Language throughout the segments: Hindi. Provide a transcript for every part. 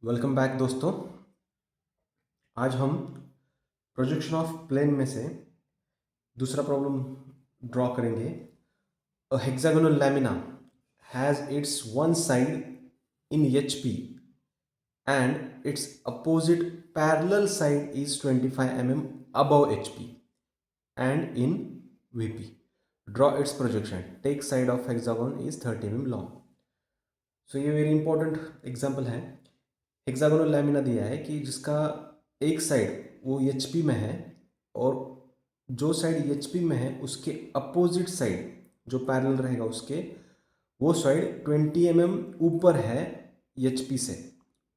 वेलकम बैक दोस्तों। आज हम प्रोजेक्शन ऑफ प्लेन में से दूसरा प्रॉब्लम ड्रॉ करेंगे। A hexagonal lamina has its one side in HP and its opposite parallel side is 25 mm above HP and in VP. Draw its projection. Take side of hexagon is 30 mm long. So ये वेरी इंपॉर्टेंट एग्जाम्पल है। हेक्सागोनल लैमिना दिया है कि जिसका एक साइड वो एच में है और जो साइड एच में है उसके अपोजिट साइड जो पैरेलल रहेगा उसके वो साइड 20 mm ऊपर है एच से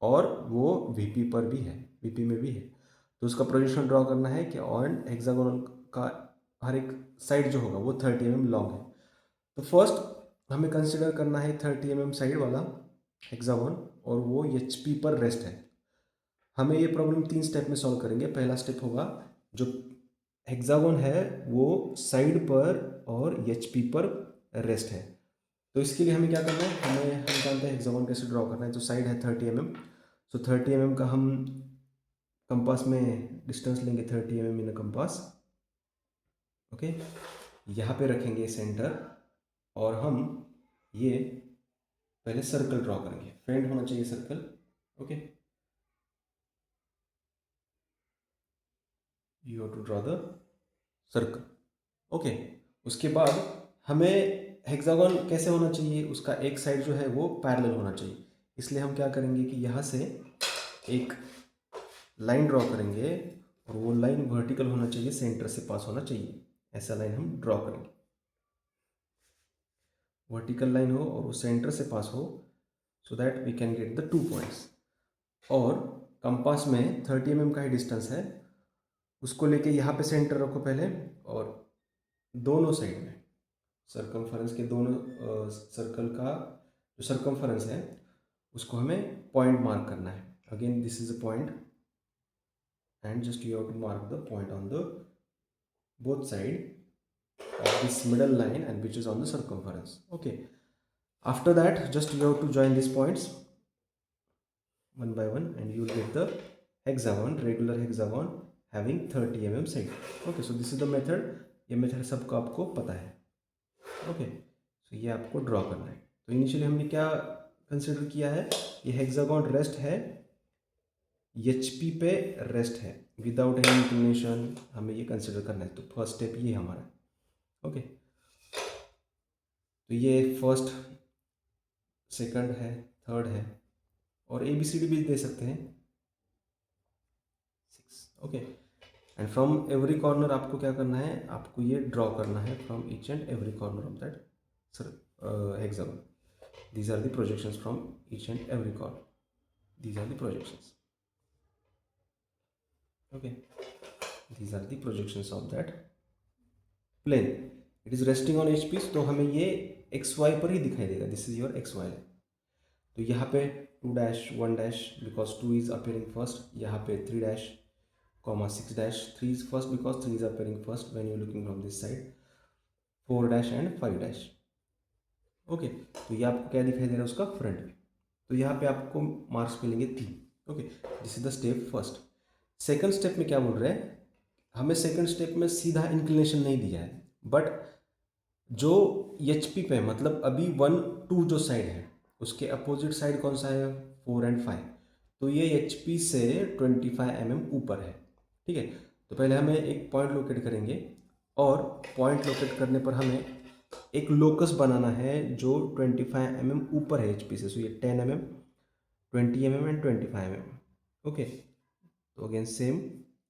और वो वीपी पर भी है, वीपी में भी है। तो उसका प्रोजेक्शन ड्रॉ करना है कि ऑन हेक्सागोनल का हर एक साइड जो होगा वो 30 mm लॉन्ग है। तो फर्स्ट हमें कंसिडर करना है 30 mm साइड वाला हेक्सागोन और वो एच पर रेस्ट है। हमें ये प्रॉब्लम 3 स्टेप में सॉल्व करेंगे। पहला स्टेप होगा जो हेक्सागोन है वो साइड पर और एचपी पर रेस्ट है। तो इसके लिए हमें क्या करना है, हम जानते हैं हेक्सागोन कैसे ड्रॉ करना है। तो साइड है 30 mm, सो 30 mm का हम कंपास में डिस्टेंस लेंगे 30 mm in a compass. Okay, यहाँ पे रखेंगे सेंटर और हम ये पहले सर्कल ड्रॉ करेंगे। फ्रेंड होना चाहिए circle. Okay, you have to draw the circle. Okay, उसके बाद हमें हेक्सागोन कैसे होना चाहिए, उसका एक साइड जो है वो पैरेलल होना चाहिए। इसलिए हम क्या करेंगे कि यहाँ से एक लाइन ड्रॉ करेंगे और वो लाइन वर्टिकल होना चाहिए, सेंटर से पास होना चाहिए। ऐसा लाइन हम ड्रॉ करेंगे, वर्टिकल लाइन हो और वो सेंटर से पास हो, so that we can get the 2 points. और कंपास में 30 mm का ही डिस्टेंस है, उसको लेके यहाँ पे सेंटर रखो पहले और दोनों साइड में सर्कमफरेंस के दोनों सर्कल का जो सर्कमफरेंस है उसको हमें पॉइंट मार्क करना है। Again this is a point and just you have to mark the point on the both side of this middle line and which is on the circumference. Okay, after that just you have to join these points one by one and you will get the hexagon, regular hexagon having 30 mm side. Okay, so this is the method. ये मेथड सबको आपको पता है। ओके, सो ये आपको ड्रॉ करना है। तो इनिशियली हमने क्या कंसिडर किया है, ये हेक्सागोन रेस्ट है, एचपी पे रेस्ट है विदाउट एनी इंक्लिनेशन, हमें ये कंसिडर करना है। तो फर्स्ट स्टेप ये हमारा। ओके, तो ये फर्स्ट सेकंड है, थर्ड है और ए बी सी डी भी दे सकते हैं 6। Okay, and from every corner आपको क्या करना है, आपको ये ड्रॉ करना है from each and every corner of that hexagon. These are the projections from each and every corner. These are the projections. Okay, these are the projections of that plane. It is resting on HP, तो हमें ये XY पर ही दिखाई देगा। This is your XY line. तो यहाँ पे 2 dash 1 dash because 2 is appearing first, यहाँ पे 3 dash comma 6 dash, 3 is first because 3 is appearing first when you looking from this side, 4 dash and 5 dash. Okay, तो ये आपको क्या दिखाई दे रहा है, उसका फ्रंट व्यू। तो यहाँ पे आपको मार्क्स मिलेंगे 3। Okay, this is the step first. Second step में क्या बोल रहे हैं, हमें सेकंड स्टेप में सीधा इंक्लिनेशन नहीं दिया है, बट जो एच पे मतलब अभी 1 2 जो साइड है उसके अपोजिट साइड कौन सा है, 4 एंड 5। तो ये एच से 25 mm ऊपर है। ठीक है, तो पहले हमें एक पॉइंट लोकेट करेंगे और पॉइंट लोकेट करने पर हमें एक लोकस बनाना है जो 25 mm ऊपर है एच से। सो ये 10 mm, 20 mm and 25 mm। Okay, तो अगेन सेम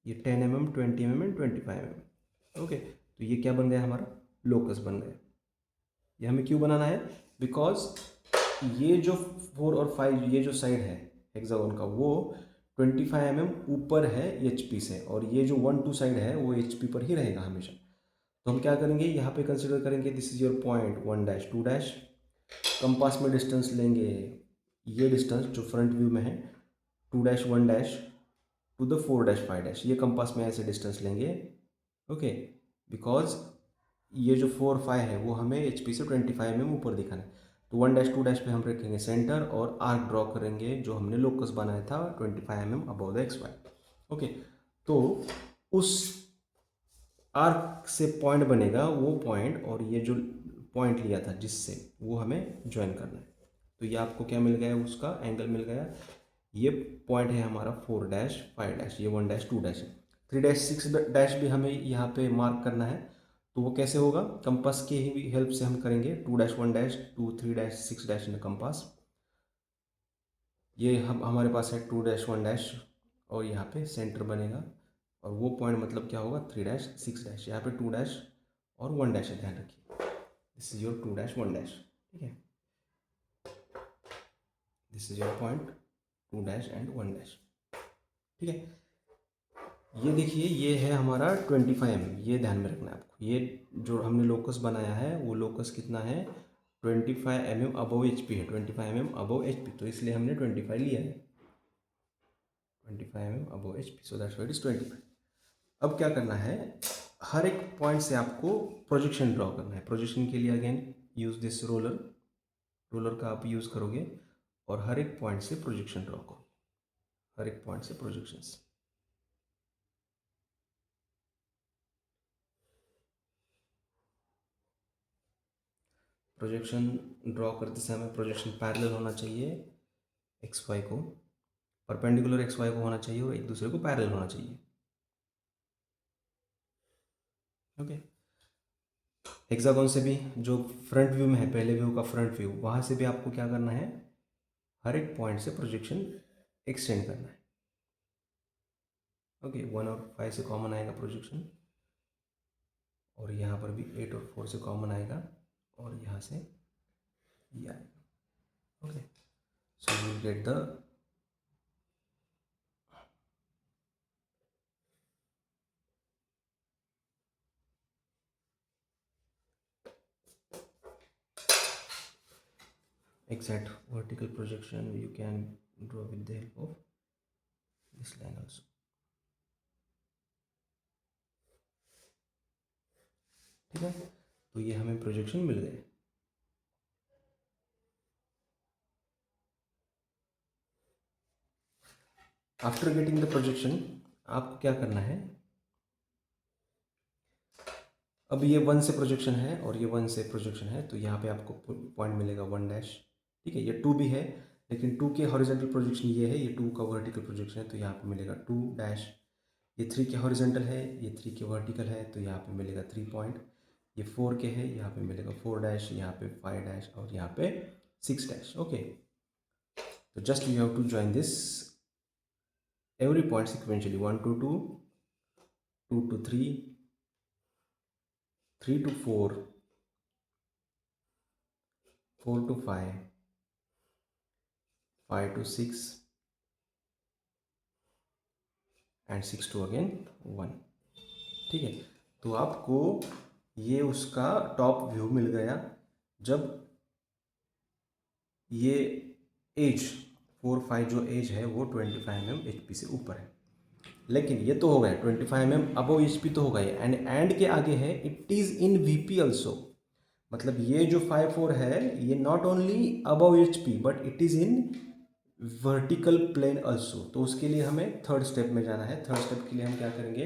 ये 10 mm, 20 mm and 25 mm। Okay, तो ये क्या बन गया, हमारा लोकस बन गया। ये हमें क्यों बनाना है, बिकॉज ये जो 4 और 5 ये जो साइड है हेक्सागोन का वो 25 mm ऊपर है एच से, और ये जो 1 2 साइड है वो एच पर ही रहेगा हमेशा। तो हम क्या करेंगे, यहाँ पे कंसिडर करेंगे this is your point 1 dash 2 dash. Compass में डिस्टेंस लेंगे, ये डिस्टेंस जो फ्रंट व्यू में है 2 dash 1 dash to the 4 dash 5 dash, ये कंपास में ऐसे डिस्टेंस लेंगे। ओके, बिकॉज ये जो 4 5 है वो हमें एच से 25 mm ऊपर दिखाना है। तो 1-2 पे हम रखेंगे सेंटर और आर्क ड्रॉ करेंगे जो हमने लोकस बनाया था 25 mm above the X Y. Okay, तो उस आर्क से पॉइंट बनेगा, वो पॉइंट और ये जो पॉइंट लिया था जिससे, वो हमें ज्वाइन करना है। तो ये आपको क्या मिल गया, उसका एंगल मिल गया। ये पॉइंट है हमारा 4 5 ये 1-2 है। 3-6 भी हमें यहाँ पे मार्क करना है। तो वो कैसे होगा, कंपास के ही हेल्प से हम करेंगे। 2-1-2 3-6 इन कंपास। ये हम हमारे पास है 2-1 और यहाँ पे सेंटर बनेगा, और वो पॉइंट मतलब क्या होगा 3-6। यहाँ पे 2 और 1 है, ध्यान रखिए। दिस इज योर 2-1, ठीक है। This is your point 2 and 1, ठीक है। ये देखिए, ये है हमारा 25 mm, ये ध्यान में रखना है आपको। ये जो हमने लोकस बनाया है वो लोकस कितना है, 25 mm अबव एच पी है, 25 mm अबव एच पी, तो इसलिए हमने 25 लिया है, 25 mm above H P, so that's why it is 25। अब क्या करना है, हर एक पॉइंट से आपको प्रोजेक्शन ड्रॉ करना है। प्रोजेक्शन के लिए अगेन यूज दिस रोलर का आप यूज़ करोगे और हर एक पॉइंट से प्रोजेक्शन ड्रॉ करो, हर एक पॉइंट से प्रोजेक्शंस। प्रोजेक्शन ड्रॉ करते समय प्रोजेक्शन पैरेलल होना चाहिए, एक्स वाई को परपेंडिकुलर एक्स वाई को होना चाहिए और एक दूसरे को पैरेलल होना चाहिए। ओके, हेक्सागोन से भी जो फ्रंट व्यू में है, पहले व्यू का फ्रंट व्यू, वहाँ से भी आपको क्या करना है, हर एक पॉइंट से प्रोजेक्शन एक्सटेंड करना है। ओके, 1 और 5 से कॉमन आएगा प्रोजेक्शन, और यहाँ पर भी 8 और 4 से कॉमन आएगा, और यहाँ से ये आएगा। Okay, so you will get the exact vertical projection you can draw with the help of this line also. ठीक है, तो ये हमें प्रोजेक्शन मिल गए। आफ्टर गेटिंग द प्रोजेक्शन आपको क्या करना है, अब ये 1 से प्रोजेक्शन है और ये 1 से प्रोजेक्शन है, तो यहाँ पे आपको पॉइंट मिलेगा 1, ठीक है। ये 2 भी है, लेकिन 2 के हॉरिजॉन्टल प्रोजेक्शन ये है, ये 2 का वर्टिकल प्रोजेक्शन है, तो यहाँ पे मिलेगा 2। ये 3 के हॉरिजॉन्टल है, ये 3 के वर्टिकल है, तो यहाँ पे मिलेगा 3 पॉइंट। ये 4 के है, यहाँ पे मिलेगा 4, यहाँ पे 5 और यहाँ पे 6। ओके, तो just you have to join this every point sequentially, 1 to 2, 2 to 3, 3 to 4, 4 to 5, 5 to 6 and 6 to again 1, ठीक है। तो आपको ये उसका टॉप व्यू मिल गया जब ये एज 4-5 जो एज है वो 25 mm HP से ऊपर है। लेकिन ये तो हो गया 25 mm अबव HP तो हो गया, एंड के आगे है it is in VP also. मतलब ये जो 5-4 है ये not only above HP but it is in vertical plane also. तो उसके लिए हमें थर्ड स्टेप में जाना है। थर्ड स्टेप के लिए हम क्या करेंगे,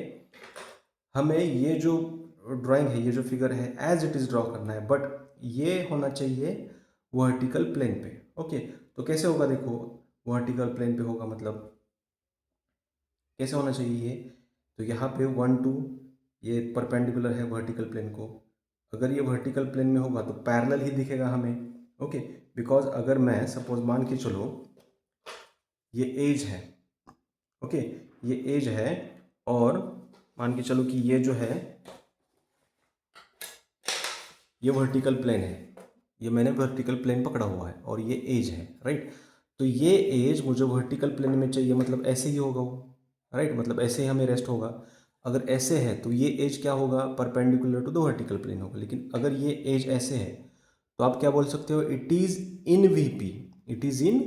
हमें ये जो ड्राइंग है, ये जो फिगर है एज इट इज़ ड्रॉ करना है, बट ये होना चाहिए वर्टिकल प्लेन पे। ओके, तो कैसे होगा, देखो वर्टिकल प्लेन पे होगा मतलब कैसे होना चाहिए ये, तो यहाँ पे 1-2 ये परपेंडिकुलर है वर्टिकल प्लेन को। अगर ये वर्टिकल प्लेन में होगा तो पैरेलल ही दिखेगा हमें। ओके, बिकॉज अगर मैं सपोज मान के चलो ये एज है, ओके ये एज है, और मान के चलो कि ये जो है ये वर्टिकल प्लेन है, ये मैंने वर्टिकल प्लेन पकड़ा हुआ है और ये एज है, राइट। तो ये एज मुझे वर्टिकल प्लेन में चाहिए, मतलब ऐसे ही होगा वो, राइट, मतलब ऐसे ही हमें रेस्ट होगा। अगर ऐसे है तो ये एज क्या होगा, perpendicular to the vertical plane होगा। लेकिन अगर ये एज ऐसे है तो आप क्या बोल सकते हो, it is in VP, it is in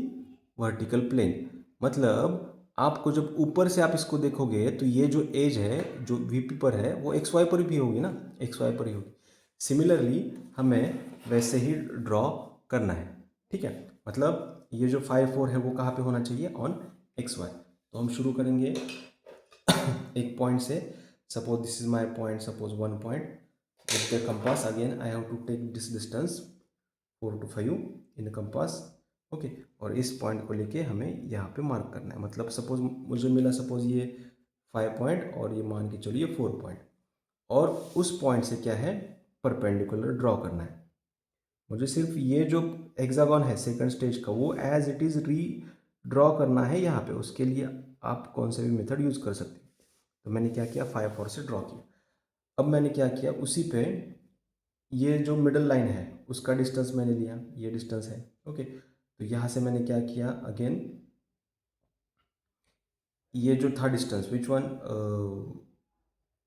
vertical plane. मतलब आपको जब ऊपर से आप इसको देखोगे तो ये जो एज है जो VP पर है वो XY पर भी होगी ना, XY पर ही होगी। सिमिलरली हमें वैसे ही ड्रॉ करना है, ठीक है। मतलब ये जो 5 4 है वो कहाँ पे होना चाहिए, ऑन एक्स वाई। तो हम शुरू करेंगे एक पॉइंट से, suppose this is my point, suppose 1 point with the compass, again I have to take this distance 4 to 5 in compass, okay. और इस पॉइंट को लेके हमें यहाँ पे मार्क करना है। मतलब सपोज मुझे मिला, सपोज ये 5 पॉइंट और ये मान के चलिए 4 पॉइंट, और उस पॉइंट से क्या है, परपेंडिकुलर ड्रॉ करना है। मुझे सिर्फ ये जो हेक्सागन है सेकंड स्टेज का, वो एज इट इज़ री ड्रॉ करना है यहाँ पे। उसके लिए आप कौन सा भी मेथड यूज़ कर सकते हैं। तो मैंने क्या किया, 5 4 से ड्रॉ किया। अब मैंने क्या किया, उसी पे ये जो मिडल लाइन है उसका डिस्टेंस मैंने लिया, ये डिस्टेंस है, ओके। तो यहाँ से मैंने क्या किया, अगेन ये जो था डिस्टेंस, विच वन,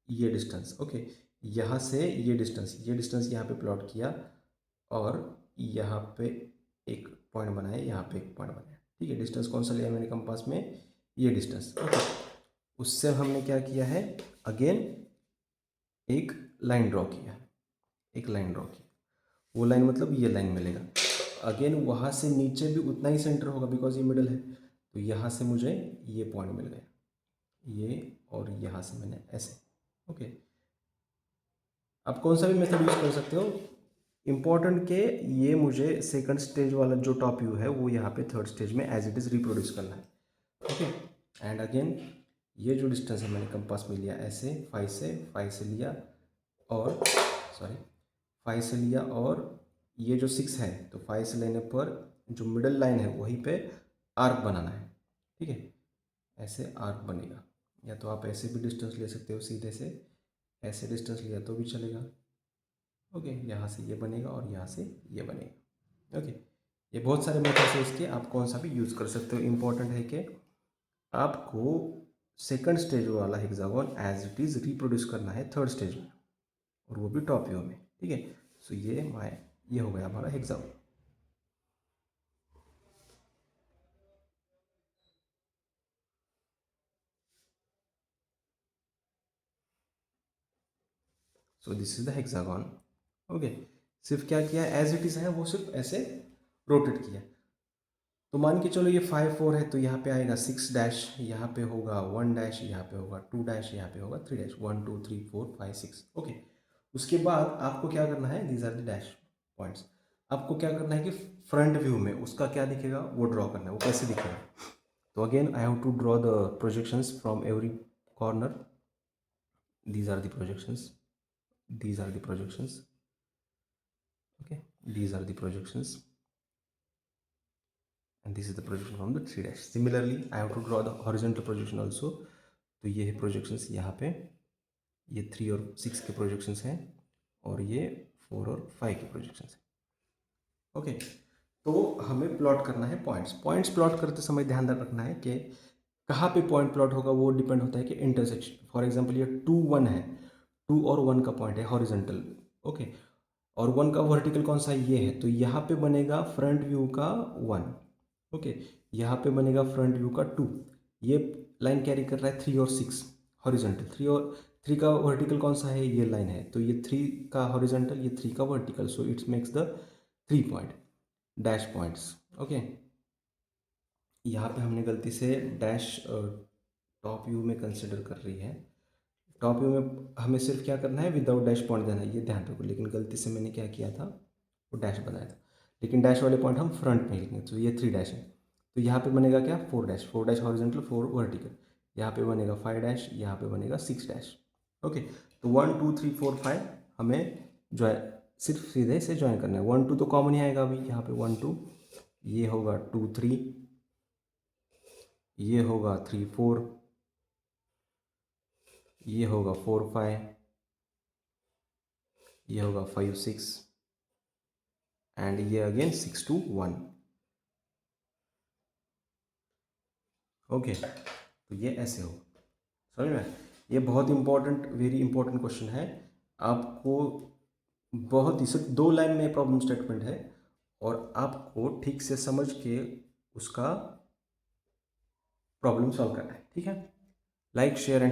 ये डिस्टेंस, ओके। यहाँ से ये डिस्टेंस यहाँ पे प्लॉट किया, और यहाँ पे एक पॉइंट बनाया, यहाँ पे एक पॉइंट बनाया, ठीक है। डिस्टेंस कौन सा लिया मैंने कंपास में, ये डिस्टेंस, ओके। उससे हमने क्या किया है, अगेन एक लाइन ड्रॉ किया, एक लाइन ड्रॉ की। वो लाइन मतलब ये लाइन मिलेगा। अगेन वहाँ से नीचे भी उतना ही सेंटर होगा, बिकॉज ये मिडल है। तो यहाँ से मुझे ये पॉइंट मिल गया, ये, और यहाँ से मैंने ऐसे, ओके। आप कौन सा भी मेथड यूज़ कर सकते हो, इम्पॉर्टेंट के ये मुझे सेकंड स्टेज वाला जो टॉप व्यू है वो यहाँ पे थर्ड स्टेज में एज इट इज़ रिप्रोड्यूस करना है, ओके। एंड अगेन ये जो डिस्टेंस है मैंने कंपास में लिया ऐसे, 5 से लिया, और सॉरी 5 से लिया, और ये जो 6 है, तो 5 से लेने पर जो मिडल लाइन है वहीं पे आर्क बनाना है, ठीक है। ऐसे आर्क बनेगा, या तो आप ऐसे भी डिस्टेंस ले सकते हो सीधे से, ऐसे डिस्टेंस लिया तो भी चलेगा, ओके। यहाँ से ये बनेगा और यहाँ से ये बनेगा, ओके। ये बहुत सारे मेथड्स है इसके, आप कौन सा भी यूज़ कर सकते हो। इम्पॉर्टेंट है कि आपको सेकंड स्टेज वाला hexagon edge it is reproduce करना है थर्ड स्टेज में, और वो भी टॉप व्यू में, ठीक है। सो ये हो गया हमारा hexagon. So this is the hexagon, okay. सिर्फ क्या किया, एज इट इज़ है वो सिर्फ ऐसे रोटेट किया। तो मान के चलो ये 5 4 है, तो यहाँ पे आएगा 6 डैश, यहाँ पे होगा 1 डैश, यहाँ पे होगा 2 डैश, यहाँ पे होगा 3 डैश, 1 2 3 4 5 6, ओके। उसके बाद आपको क्या करना है, these are the dash points. आपको क्या करना है कि फ्रंट व्यू में उसका क्या दिखेगा वो ड्रॉ करना है। वो कैसे दिखेगा, तो again I have to draw the projections from every corner. these are the projections these are the projections okay, these are the projections, and this is the projection from the 3 dash. Similarly I have to draw the horizontal projection also. तो ये है projections, यहाँ पे ये 3 और 6 के projections हैं, और ये 4 और 5 के projections हैं, ओके। तो हमें प्लॉट करना है पॉइंट्स प्लॉट करते समय ध्यान रखना है कि कहाँ पे पॉइंट प्लॉट होगा, वो डिपेंड होता है कि इंटरसेक्शन। फॉर एग्जांपल ये 2 1 है, 2 और 1 का पॉइंट है हॉरिजॉन्टल, ओके। और 1 का वर्टिकल कौन सा है, ये है, तो यहाँ पे बनेगा फ्रंट व्यू का 1, ओके। यहाँ पे बनेगा फ्रंट व्यू का 2। ये लाइन कैरी कर रहा है 3 और 6 हॉरिजॉन्टल, 3 और 3 का वर्टिकल कौन सा है, ये लाइन है, तो ये 3 का हॉरिजॉन्टल, ये 3 का vertical, so it's makes the 3 point dash points, okay. यहाँ पे हमने गलती से डैश टॉप व्यू में कंसिडर कर रही है। टॉप व्यू में हमें सिर्फ क्या करना है, विदाउट डैश पॉइंट देना है, ये ध्यान रखो। लेकिन गलती से मैंने क्या किया था, वो डैश बनाया था, लेकिन डैश वाले पॉइंट हम फ्रंट में लिखेंगे। तो ये 3 डैश है, तो यहाँ पे बनेगा क्या, 4 डैश हॉरिजॉन्टल, 4 वर्टिकल। यहाँ पे बनेगा 5 डैश, यहाँ पे बनेगा 6 डैश, ओके। तो 1 2 3 4 5 हमें जो सिर्फ सीधे से ज्वाइन करना है। 1 2 तो कॉमन ही आएगा अभी, यहाँ पे 1 2, ये होगा 2 3, ये होगा 3 4, ये होगा 4 5, ये होगा 5 6, एंड ये अगेन 6 2 1, ओके। तो ये ऐसे हो, समझ में। ये बहुत इंपॉर्टेंट, वेरी इंपॉर्टेंट क्वेश्चन है। आपको बहुत ही सिर्फ 2 लाइन में प्रॉब्लम स्टेटमेंट है, और आपको ठीक से समझ के उसका प्रॉब्लम सॉल्व करना है, ठीक है। Like share and